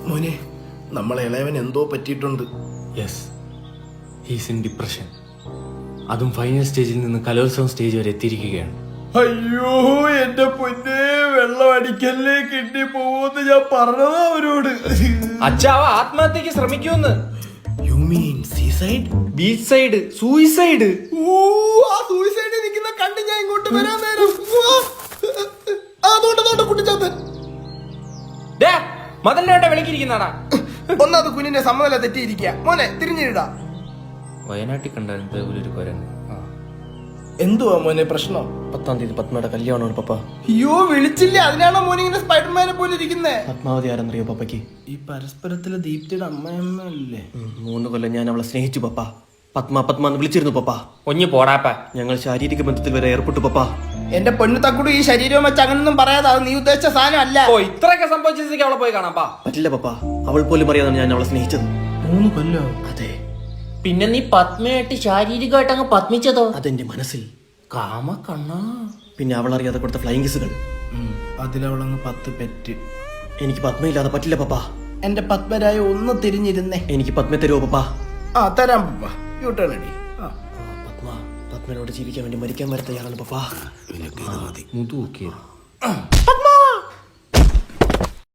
മോനെ, നമ്മളെ ഇളയവൻ എന്തോ പറ്റിയിട്ടുണ്ട്. Yes, he's in depression. അതും ഫൈനൽ സ്റ്റേജിൽ നിന്ന് കലോത്സവം സ്റ്റേജ് വരെ എത്തിയിരിക്കുകയാണ്. അയ്യോ എന്റെ പൊന്നെ, വെള്ളം അടിക്കല്ലേ, കിട്ടി പോവെന്ന് ഞാൻ പറഞ്ഞതാ അവരോട്. അച്ഛാവ ആത്മഹത്യക്ക് ശ്രമിക്കുമെന്ന്. You mean seaside? Beach side suicide. ആ സൂയിസൈഡ് നിൽക്കുന്ന കണ്ട് ഞാൻ ഇങ്ങോട്ട് വരാൻ നേരം അതുകൊണ്ട് കുട്ടിച്ചാത്തൻ മതലിന്റെ വിളിക്കിരിക്കുന്നാടാ. ഒന്നാമത് കുഞ്ഞിന്റെ സമ്മതല തെറ്റിയിരിക്കുക. മോനെ തിരിഞ്ഞിടാ. വയനാട്ടിൽ കണ്ടായിരുന്നു ഒരു കൊരൻ. എന്തുവാ മോനെ പ്രശ്നം? 10-ാം തീയതി പത്മയുടെ കല്യാണമാണ് പപ്പ. അയ്യോ വിളിച്ചില്ലേ? അതിനാണോ മോനെ ഇങ്ങനെ സ്പൈഡർമാനെ പോലെ ഇരിക്കുന്നേ? പത്മാവതി ആരെന്നറിയോ പപ്പയ്ക്ക്? ഈ പരസ്പരത്തിലെ ദീപ്തിയുടെ അമ്മയമ്മ അല്ലേ? 3 കൊല്ലം ഞാൻ അവളെ സ്നേഹിച്ചു പപ്പ. പത്മ എന്ന് വിളിച്ചിരുന്നു പപ്പ. ഒഞ്ഞു പോടാപ്പ. ഞങ്ങൾ ശാരീരിക ബന്ധത്തിൽ വരെ ഏർപ്പെട്ടു പപ്പ. എന്റെ പൊന്നു തക്കുടു, ഈ ശരീരവും വെച്ച് അങ്ങനൊന്നും പറയാതെ. അത് നീ ഉദ്ദേശിച്ച സാധനം അല്ല. ഓ, ഇത്രയൊക്കെ സംഭവിച്ചേക്ക് അവളെ പോയി കാണാപ്പാ. പറ്റില്ല പപ്പ, അവൾ പോലും അറിയാതാണ് ഞാൻ അവളെ സ്നേഹിച്ചത്. 3 കൊല്ലോ? അതെ. പിന്നെ നീ പത്മയായിട്ട് ശാരീരികമായിട്ട് അങ്ങ് പത്മിച്ചതോ? അതെന്റെ മനസ്സിൽ. കാമ കണ്ണാ. പിന്നെ അവൾ അറിയാതെ കൊടുത്ത ഫ്ലൈങ് കിസുകൾ. അതിലവളങ്ങ് 10 പെറ്റ്. എനിക്ക് പത്മയില്ലാതെ പറ്റില്ല പപ്പ. എന്റെ പത്മരായ ഒന്ന് തിരിഞ്ഞിരുന്നേ. എനിക്ക് പത്മ തരുമോ പപ്പ? ആ തരാം പപ്പ. യൂട്ടേൺ അടി. പത്മനോട് ജീവിക്കാൻ വേണ്ടി മരിക്കാൻ വരെ തയ്യാറാണ് പപ്പ. മുതു നോക്കിയത്.